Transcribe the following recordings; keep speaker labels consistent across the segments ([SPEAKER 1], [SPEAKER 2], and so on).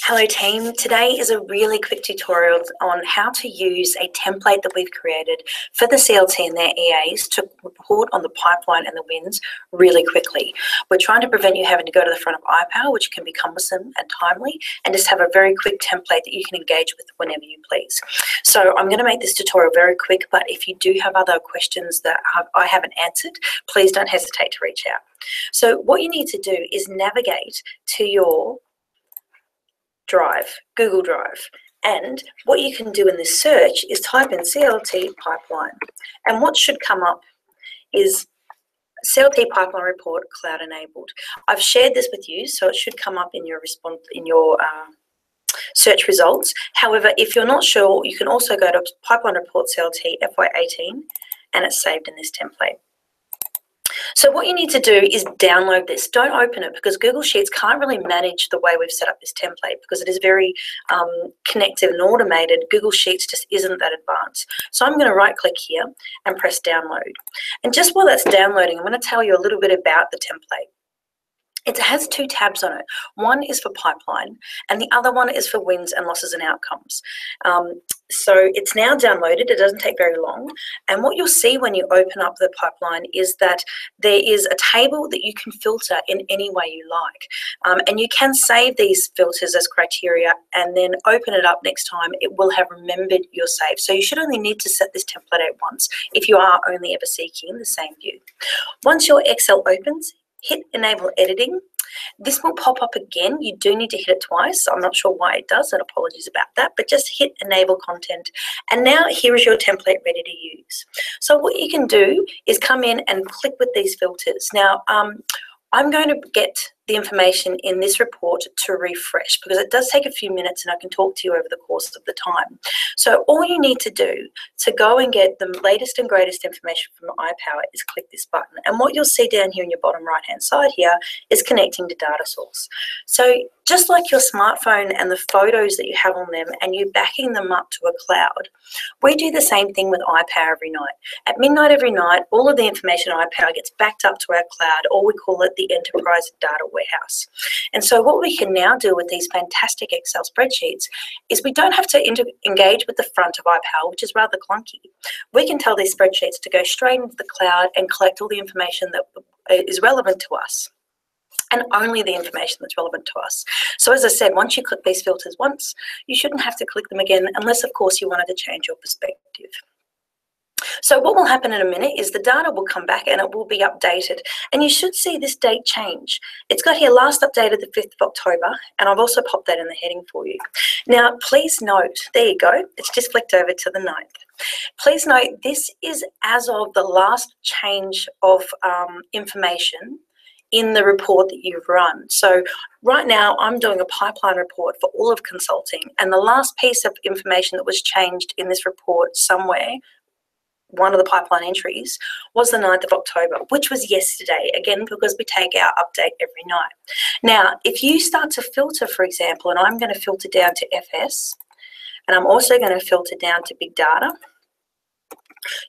[SPEAKER 1] Hello team, today is a really quick tutorial on how to use a template that we've created for the CLT and their EAs to report on the pipeline and the wins really quickly. We're trying to prevent you having to go to the front of iPower, which can be cumbersome and timely, and just have a very quick template that you can engage with whenever you please. So I'm going to make this tutorial very quick, but if you do have other questions that I haven't answered, please don't hesitate to reach out. So what you need to do is navigate to your Drive, Google Drive. And what you can do in this search is type in CLT Pipeline. And what should come up is CLT Pipeline Report Cloud Enabled. I've shared this with you, so it should come up in your search results. However, if you're not sure, you can also go to Pipeline Report CLT FY18 and it's saved in this template. So what you need to do is download this. Don't open it because Google Sheets can't really manage the way we've set up this template because it is very connected and automated. Google Sheets just isn't that advanced. So I'm going to right click here and press download. And just while that's downloading, I'm going to tell you a little bit about the template. It has two tabs on it. One is for pipeline and the other one is for wins and losses and outcomes. So it's now downloaded. It doesn't take very long. And what you'll see when you open up the pipeline is that there is a table that you can filter in any way you like. And you can save these filters as criteria and then open it up next time. It will have remembered your save. So you should only need to set this template out once if you are only ever seeking the same view. Once your Excel opens, hit enable editing. This will pop up again. You do need to hit it twice. I'm not sure why it does, and apologies about that, but just hit enable content. And now here is your template ready to use. So what you can do is come in and click with these filters. Now, I'm going to get the information in this report to refresh because it does take a few minutes and I can talk to you over the course of the time. So all you need to do to go and get the latest and greatest information from iPower is click this button. And what you'll see down here in your bottom right hand side here is connecting to data source. So just like your smartphone and the photos that you have on them and you backing them up to a cloud, we do the same thing with iPower every night. At midnight every night, all of the information in iPower gets backed up to our cloud, or we call it the enterprise data warehouse. And so what we can now do with these fantastic Excel spreadsheets is we don't have to engage with the front of iPower, which is rather clunky. We can tell these spreadsheets to go straight into the cloud and collect all the information that is relevant to us, and only the information that's relevant to us. So as I said, once you click these filters once, you shouldn't have to click them again unless, of course, you wanted to change your perspective. So what will happen in a minute is the data will come back and it will be updated. And you should see this date change. It's got here last updated the 5th of October, and I've also popped that in the heading for you. Now, please note, there you go, it's just flicked over to the 9th. Please note, this is as of the last change of information in the report that you've run. So right now I'm doing a pipeline report for all of consulting, and the last piece of information that was changed in this report somewhere, one of the pipeline entries, was the 9th of October, which was yesterday, again, because we take our update every night. Now, if you start to filter, for example, and I'm going to filter down to FS, and I'm also going to filter down to big data,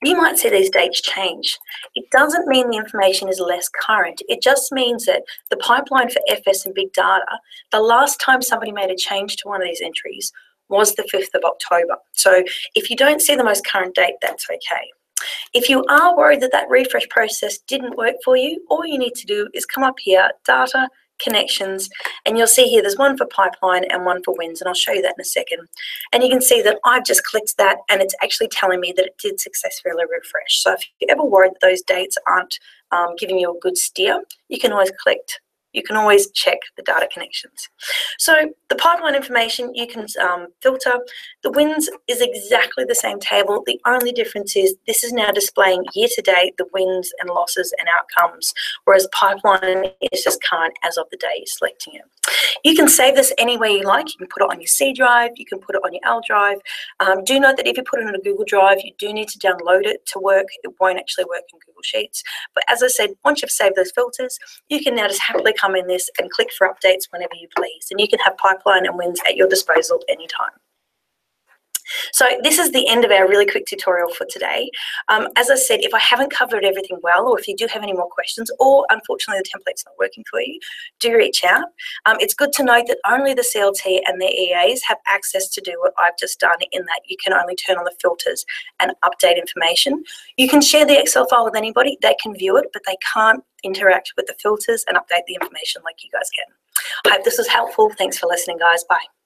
[SPEAKER 1] you might see these dates change. It doesn't mean the information is less current. It just means that the pipeline for FS and big data, the last time somebody made a change to one of these entries was the 5th of October. So if you don't see the most current date, that's okay. If you are worried that that refresh process didn't work for you, all you need to do is come up here, data, connections, and you'll see here there's one for pipeline and one for wins, and I'll show you that in a second. And you can see that I've just clicked that and it's actually telling me that it did successfully refresh. So if you're ever worried that those dates aren't giving you a good steer, you can always check the data connections. So the pipeline information you can filter. The wins is exactly the same table. The only difference is this is now displaying year to date the wins and losses and outcomes, whereas pipeline is just current as of the day you're selecting it. You can save this any way you like. You can put it on your C drive, you can put it on your L drive. Do note that if you put it on a Google Drive, you do need to download it to work. It won't actually work in Google Sheets. But as I said, once you've saved those filters, you can now just happily come in this and click for updates whenever you please. And you can have pipeline and wins at your disposal anytime. So this is the end of our really quick tutorial for today. As I said, if I haven't covered everything well, or if you do have any more questions, or unfortunately the template's not working for you, do reach out. It's good to note that only the CLT and their EAs have access to do what I've just done, in that you can only turn on the filters and update information. You can share the Excel file with anybody, they can view it, but they can't interact with the filters and update the information like you guys can. I hope this was helpful. Thanks for listening, guys. Bye.